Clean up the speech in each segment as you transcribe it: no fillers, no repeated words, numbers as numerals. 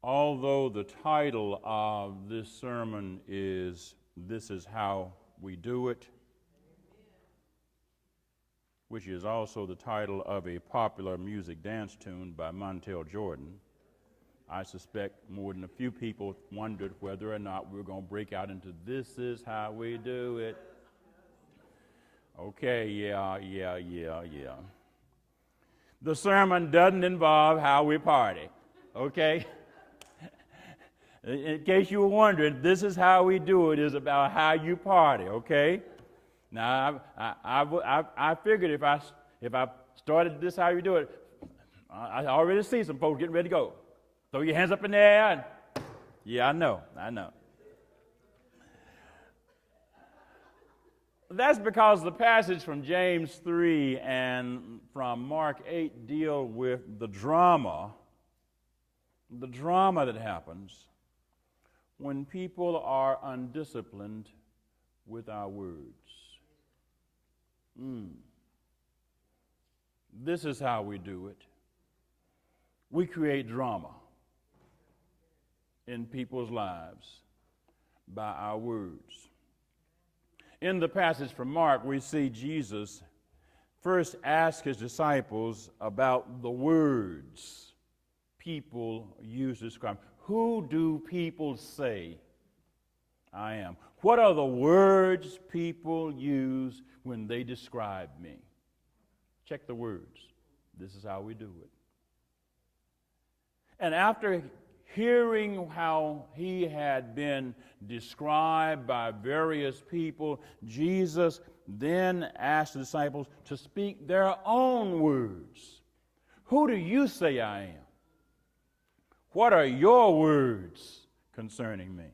Although the title of this sermon is This Is How We Do It, which is also the title of a popular music dance tune by Montel Jordan, I suspect more than a few people wondered whether or not we were going to break out into This Is How We Do It. Okay, yeah. The sermon doesn't involve how we party, okay? In case you were wondering, This Is How We Do It is about how you party, okay? Now, I figured if I started This How You Do It, I already see some folks getting ready to go. Throw your hands up in the air. And, yeah, I know. That's because the passage from James 3 and from Mark 8 deal with the drama that happens when people are undisciplined with our words. This is how we do it. We create drama in people's lives by our words. In the passage from Mark, we see Jesus first ask his disciples about the words people use to describe. Who do people say I am? What are the words people use when they describe me? Check the words. This is how we do it. And after hearing how he had been described by various people, Jesus then asked the disciples to speak their own words. Who do you say I am? What are your words concerning me?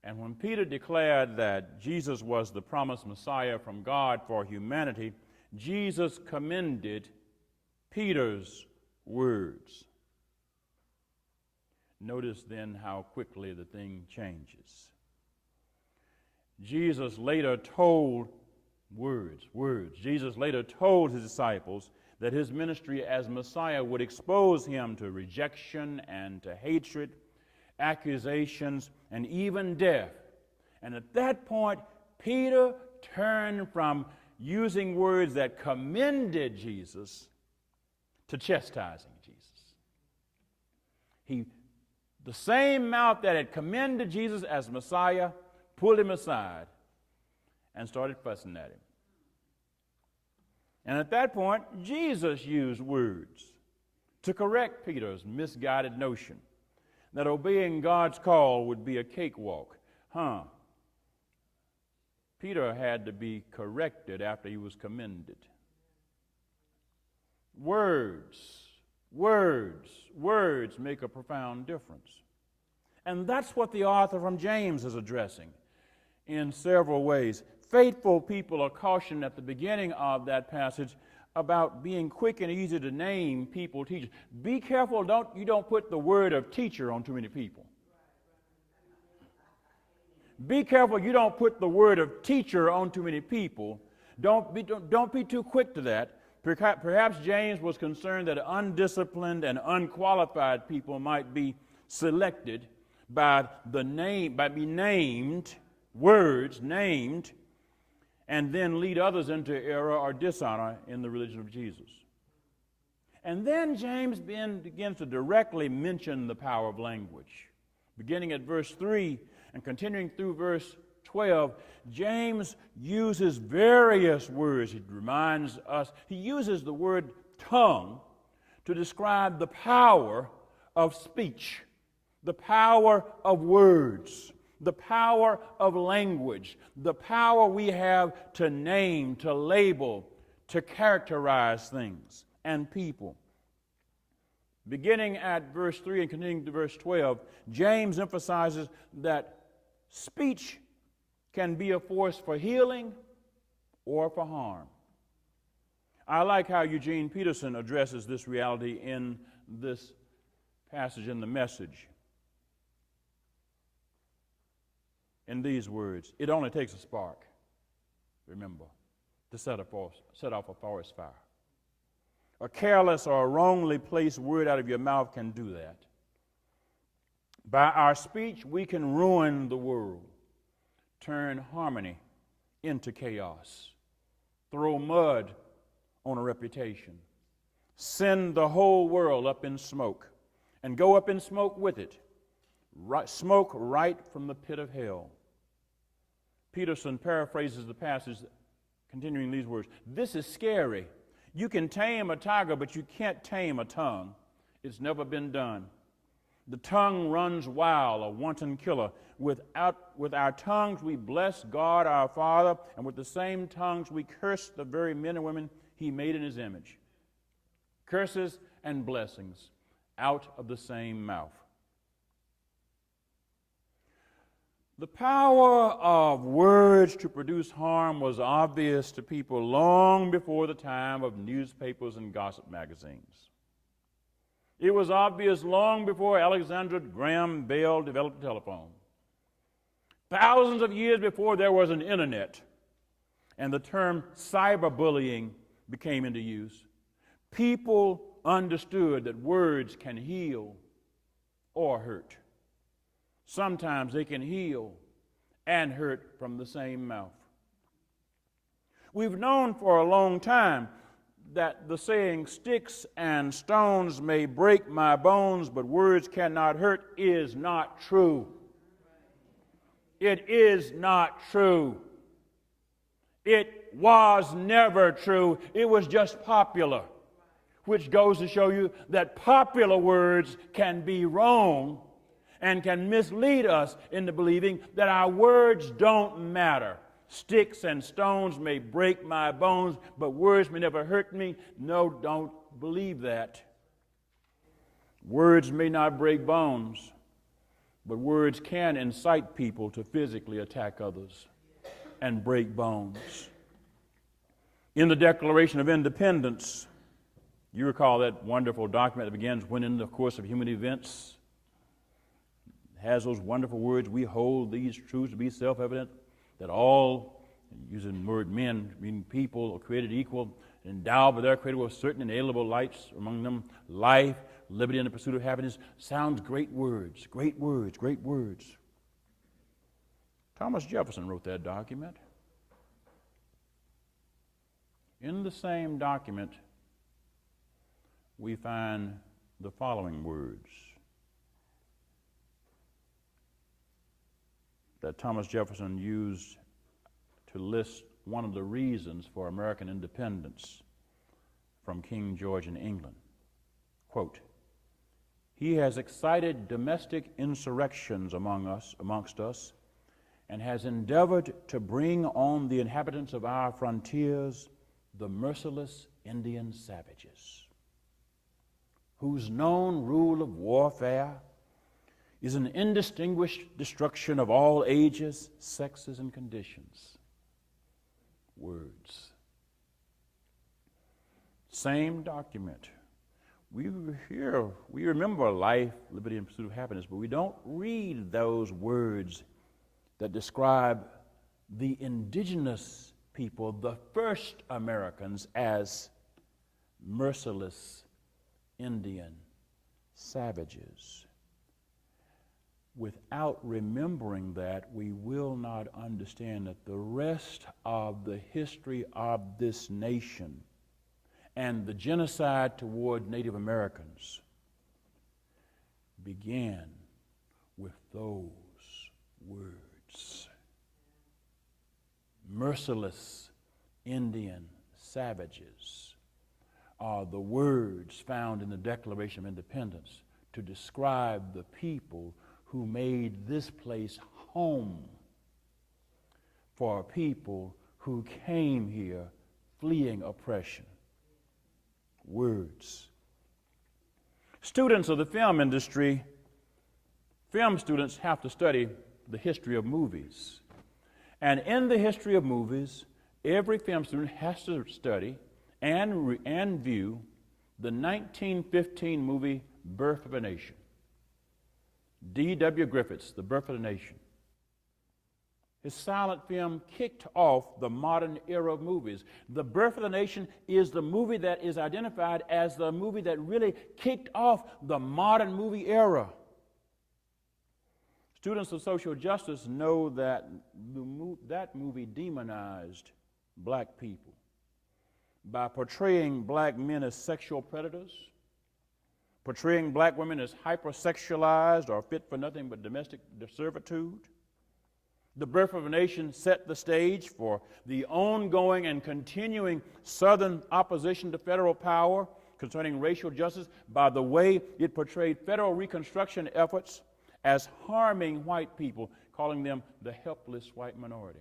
And when Peter declared that Jesus was the promised Messiah from God for humanity, Jesus commended Peter's words. Notice then how quickly the thing changes. Jesus later told Jesus later told his disciples that his ministry as Messiah would expose him to rejection and to hatred, accusations, and even death. And at that point, Peter turned from using words that commended Jesus to chastising Jesus. The same mouth that had commended Jesus as Messiah pulled him aside and started fussing at him. And at that point, Jesus used words to correct Peter's misguided notion that obeying God's call would be a cakewalk. Peter had to be corrected after he was commended. Words make a profound difference. And that's what the author from James is addressing in several ways. Faithful people are cautioned at the beginning of that passage about being quick and easy to name people teachers. Be careful you don't put the word of teacher on too many people. Be careful you don't put the word of teacher on too many people. Don't be too quick to that. Perhaps James was concerned that undisciplined and unqualified people might be selected by being named, words named, and then lead others into error or dishonor in the religion of Jesus. And then James begins to directly mention the power of language. Beginning at verse 3 and continuing through verse 12, James uses various words. He reminds us, he uses the word tongue to describe the power of speech, the power of words, the power of language, the power we have to name, to label, to characterize things and people. Beginning at verse 3 and continuing to verse 12, James emphasizes that speech can be a force for healing or for harm. I like how Eugene Peterson addresses this reality in this passage in the Message. In these words, it only takes a spark, remember, to set off a forest fire. A careless or a wrongly placed word out of your mouth can do that. By our speech, we can ruin the world, turn harmony into chaos, throw mud on a reputation, send the whole world up in smoke, and go up in smoke with it, smoke right from the pit of hell. Peterson paraphrases the passage, continuing these words, "This is scary. You can tame a tiger, but you can't tame a tongue. It's never been done. The tongue runs wild, a wanton killer. With our tongues we bless God our Father, and with the same tongues we curse the very men and women He made in His image. Curses and blessings out of the same mouth." The power of words to produce harm was obvious to people long before the time of newspapers and gossip magazines. It was obvious long before Alexander Graham Bell developed the telephone. Thousands of years before there was an internet and the term cyberbullying became into use. People understood that words can heal or hurt. Sometimes they can heal and hurt from the same mouth. We've known for a long time that the saying, "Sticks and stones may break my bones, but words cannot hurt," is not true. It is not true. It was never true. It was just popular, which goes to show you that popular words can be wrong and can mislead us into believing that our words don't matter. Sticks and stones may break my bones, but words may never hurt me. No, don't believe that. Words may not break bones, but words can incite people to physically attack others and break bones. In the Declaration of Independence, you recall that wonderful document that begins, "When in the course of human events," has those wonderful words, "We hold these truths to be self-evident, that all," using the word men, meaning people, are created equal, endowed by their Creator with certain inalienable rights, among them life, liberty, and the pursuit of happiness. Sounds great words, great words, great words. Thomas Jefferson wrote that document. In the same document, we find the following words that Thomas Jefferson used to list one of the reasons for American independence from King George in England. Quote, He has excited domestic insurrections amongst us, and has endeavored to bring on the inhabitants of our frontiers the merciless Indian savages, whose known rule of warfare is an indistinguished destruction of all ages, sexes, and conditions. Words. Same document. We remember life, liberty, and pursuit of happiness, but we don't read those words that describe the indigenous people, the first Americans, as merciless Indian savages. Without remembering that, we will not understand that the rest of the history of this nation and the genocide toward Native Americans began with those words. Merciless Indian savages are the words found in the Declaration of Independence to describe the people who made this place home for people who came here fleeing oppression. Words. Students of the film industry, film students have to study the history of movies. And in the history of movies, every film student has to study and view the 1915 movie Birth of a Nation. D.W. Griffith's The Birth of a Nation. His silent film kicked off the modern era of movies. The Birth of a Nation is the movie that is identified as the movie that really kicked off the modern movie era. Students of social justice know that that movie demonized black people by portraying black men as sexual predators, portraying black women as hypersexualized or fit for nothing but domestic servitude. The Birth of a Nation set the stage for the ongoing and continuing Southern opposition to federal power concerning racial justice by the way it portrayed federal Reconstruction efforts as harming white people, calling them the helpless white minority.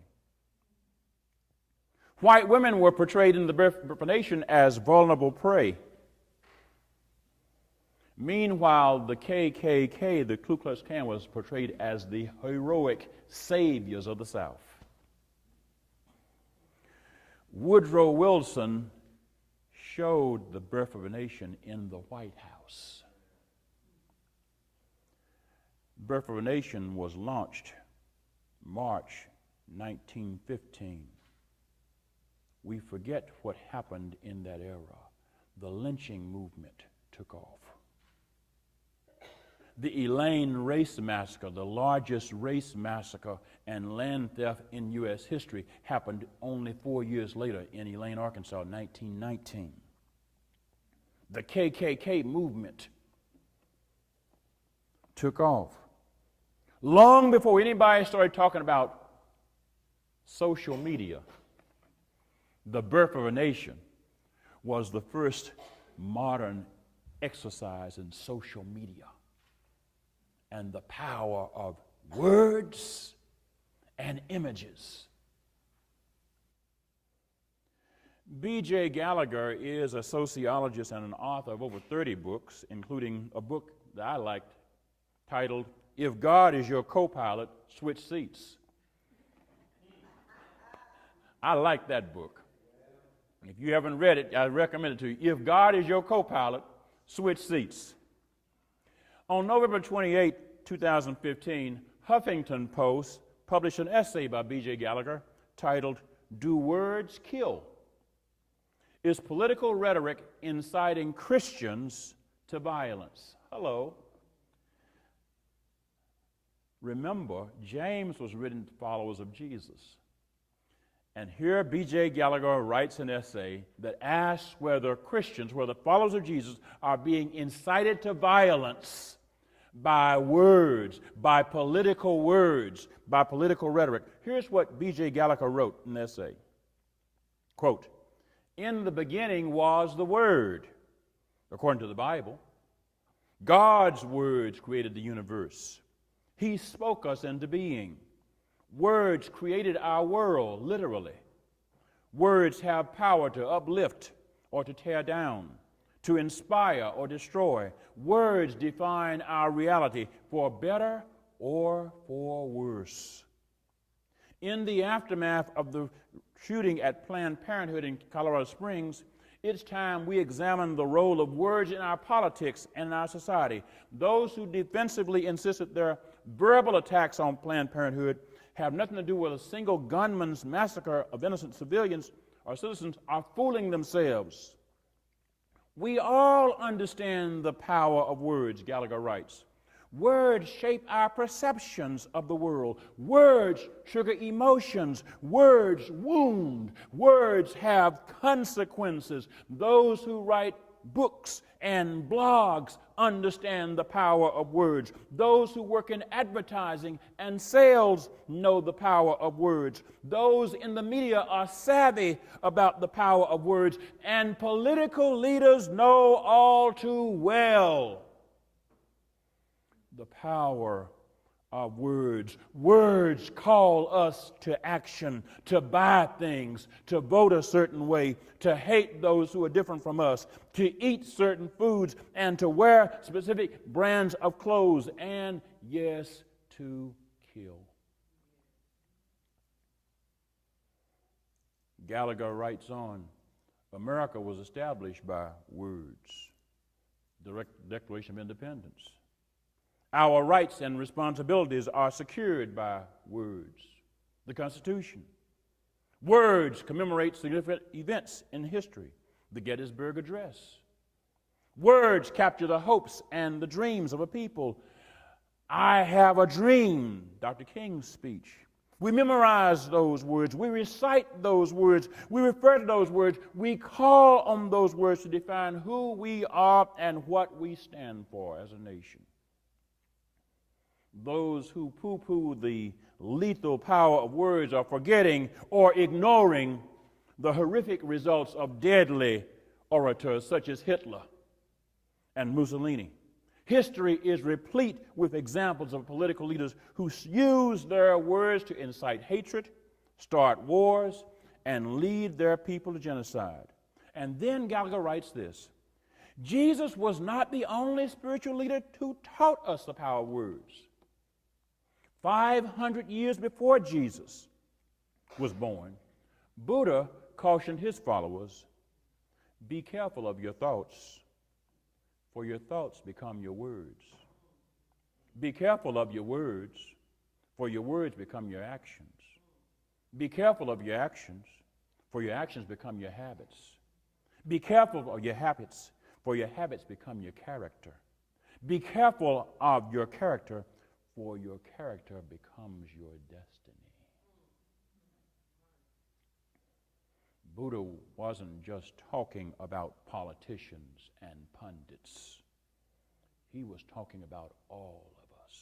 White women were portrayed in the Birth of a Nation as vulnerable prey. Meanwhile, the KKK, the Ku Klux Klan, was portrayed as the heroic saviors of the South. Woodrow Wilson showed the Birth of a Nation in the White House. Birth of a Nation was launched March 1915. We forget what happened in that era. The lynching movement took off. The Elaine Race Massacre, the largest race massacre and land theft in U.S. history, happened only 4 years later in Elaine, Arkansas, 1919. The KKK movement took off. Long before anybody started talking about social media, the Birth of a Nation was the first modern exercise in social media and the power of words and images. B.J. Gallagher is a sociologist and an author of over 30 books, including a book that I liked titled, If God is Your Co-Pilot, Switch Seats. I like that book. If you haven't read it, I recommend it to you. If God is Your Co-Pilot, Switch Seats. On November 28, 2015, Huffington Post published an essay by B.J. Gallagher titled, Do Words Kill? Is Political Rhetoric Inciting Christians to Violence? Hello. Remember, James was written to followers of Jesus. And here B.J. Gallagher writes an essay that asks whether Christians, whether followers of Jesus, are being incited to violence by words, by political rhetoric. Here's what B.J. Gallagher wrote in the essay. Quote, in the beginning was the Word, according to the Bible. God's words created the universe. He spoke us into being. Words created our world, literally. Words have power to uplift or to tear down, to inspire or destroy. Words define our reality for better or for worse. In the aftermath of the shooting at Planned Parenthood in Colorado Springs, it's time we examine the role of words in our politics and in our society. Those who defensively insisted their verbal attacks on Planned Parenthood have nothing to do with a single gunman's massacre of innocent civilians or citizens are fooling themselves. We all understand the power of words, Gallagher writes. Words shape our perceptions of the world. Words trigger emotions. Words wound. Words have consequences. Those who write books and blogs understand the power of words. Those who work in advertising and sales know the power of words. Those in the media are savvy about the power of words, and political leaders know all too well the power of words. Words call us to action, to buy things, to vote a certain way, to hate those who are different from us, to eat certain foods, and to wear specific brands of clothes, and yes, to kill. Gallagher writes on, America was established by words. The Declaration of Independence. Our rights and responsibilities are secured by words. The Constitution. Words commemorate significant events in history. The Gettysburg Address. Words capture the hopes and the dreams of a people. I have a dream, Dr. King's speech. We memorize those words. We recite those words. We refer to those words. We call on those words to define who we are and what we stand for as a nation. Those who poo-poo the lethal power of words are forgetting or ignoring the horrific results of deadly orators such as Hitler and Mussolini. History is replete with examples of political leaders who use their words to incite hatred, start wars, and lead their people to genocide. And then Gallagher writes this, Jesus was not the only spiritual leader who taught us the power of words. 500 years before Jesus was born, Buddha cautioned his followers, be careful of your thoughts, for your thoughts become your words. Be careful of your words, for your words become your actions. Be careful of your actions, for your actions become your habits. Be careful of your habits, for your habits become your character. Be careful of your character, for your character becomes your destiny. Buddha wasn't just talking about politicians and pundits. He was talking about all of us.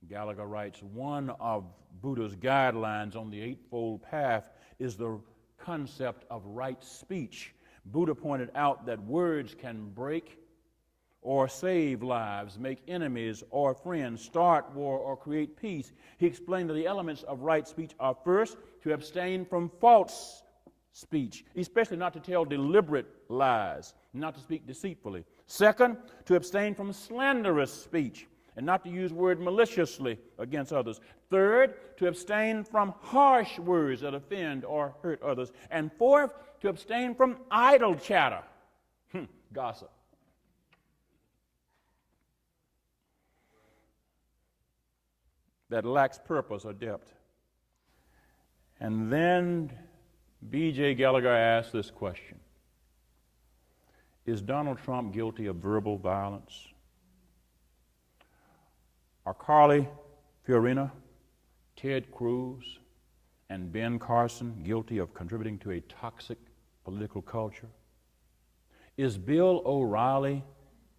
Gallagher writes, one of Buddha's guidelines on the Eightfold Path is the concept of right speech. Buddha pointed out that words can break or save lives, make enemies or friends, start war or create peace. He explained that the elements of right speech are first, to abstain from false speech, especially not to tell deliberate lies, not to speak deceitfully. Second, to abstain from slanderous speech and not to use words maliciously against others. Third, to abstain from harsh words that offend or hurt others. And fourth, to abstain from idle chatter, gossip. That lacks purpose or depth. And then B.J. Gallagher asked this question. Is Donald Trump guilty of verbal violence? Are Carly Fiorina, Ted Cruz, and Ben Carson guilty of contributing to a toxic political culture? Is Bill O'Reilly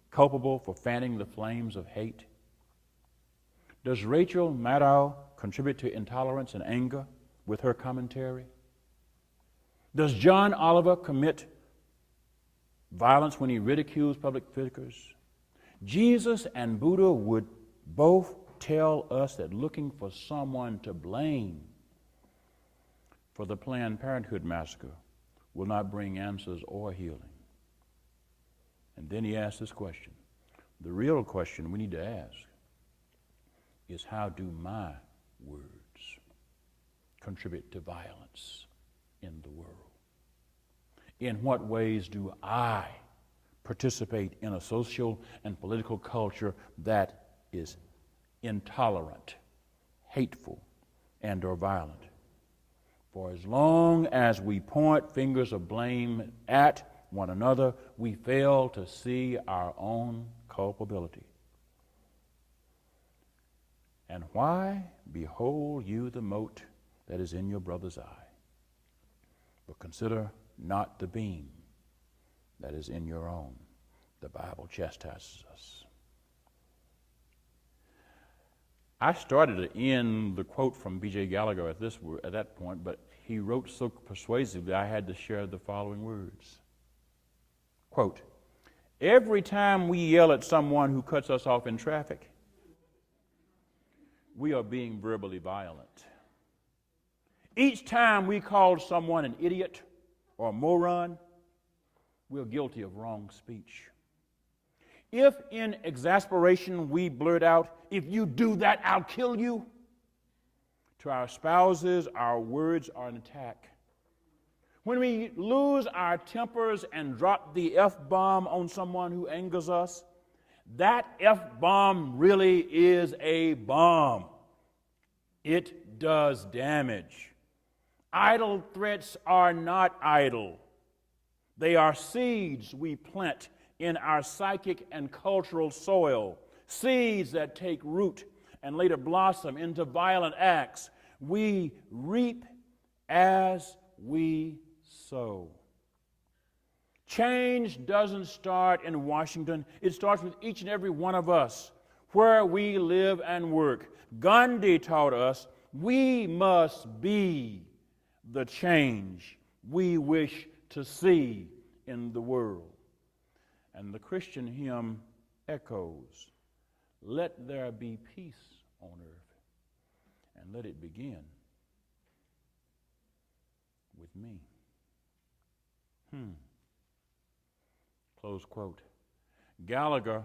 culpable for fanning the flames of hate? Does Rachel Maddow contribute to intolerance and anger with her commentary? Does John Oliver commit violence when he ridicules public figures? Jesus and Buddha would both tell us that looking for someone to blame for the Planned Parenthood massacre will not bring answers or healing. And then he asked this question. The real question we need to ask is, how do my words contribute to violence in the world? In what ways do I participate in a social and political culture that is intolerant, hateful, and or violent? For as long as we point fingers of blame at one another, we fail to see our own culpability. And why behold you the mote that is in your brother's eye, but consider not the beam that is in your own? The Bible chastises us. I started to end the quote from B.J. Gallagher at that point, but he wrote so persuasively I had to share the following words. Quote, every time we yell at someone who cuts us off in traffic, we are being verbally violent. Each time we call someone an idiot or a moron, we're guilty of wrong speech. If in exasperation we blurt out, if you do that, I'll kill you, to our spouses, our words are an attack. When we lose our tempers and drop the F-bomb on someone who angers us, that F-bomb really is a bomb. It does damage. Idle threats are not idle. They are seeds we plant in our psychic and cultural soil, seeds that take root and later blossom into violent acts. We reap as we sow. Change doesn't start in Washington. It starts with each and every one of us, where we live and work. Gandhi taught us we must be the change we wish to see in the world. And the Christian hymn echoes, let there be peace on earth, and let it begin with me. Close quote. Gallagher,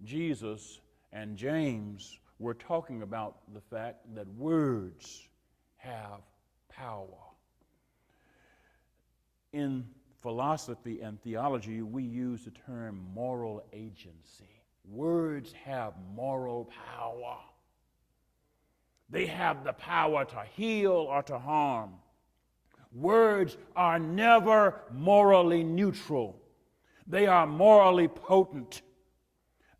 Jesus, and James were talking about the fact that words have power. In philosophy and theology, we use the term moral agency. Words have moral power. They have the power to heal or to harm. Words are never morally neutral. They are morally potent.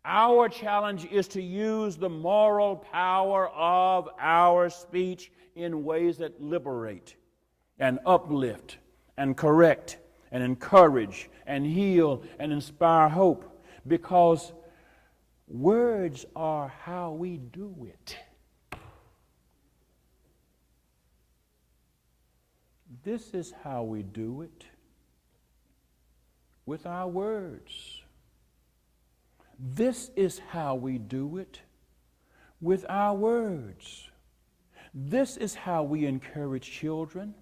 Our challenge is to use the moral power of our speech in ways that liberate and uplift and correct and encourage and heal and inspire hope, because words are how we do it. This is how we do it, with our words. This is how we do it, with our words. This is how we encourage children,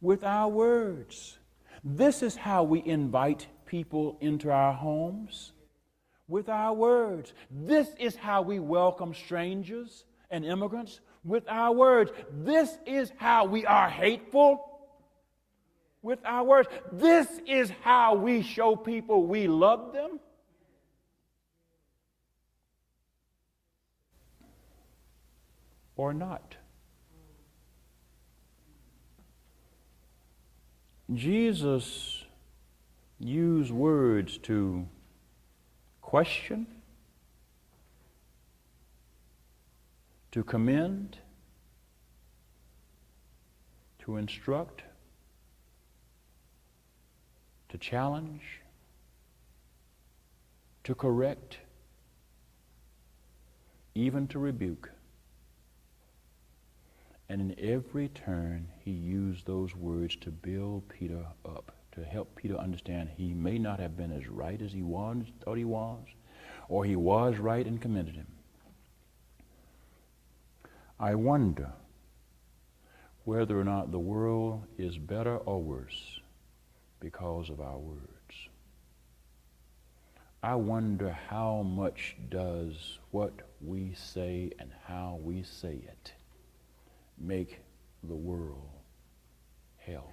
with our words. This is how we invite people into our homes, with our words. This is how we welcome strangers and immigrants, with our words. This is how we are hateful, with our words. This is how we show people we love them. Or not. Jesus used words to question, to commend, to instruct, to challenge, to correct, even to rebuke. And in every turn, he used those words to build Peter up, to help Peter understand he may not have been as right as he thought he was, or he was right and commended him. I wonder whether or not the world is better or worse because of our words. I wonder how much does what we say and how we say it make the world hell.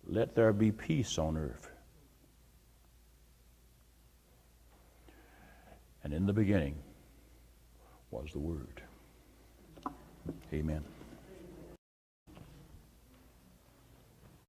Let there be peace on earth. And in the beginning was the Word. Amen.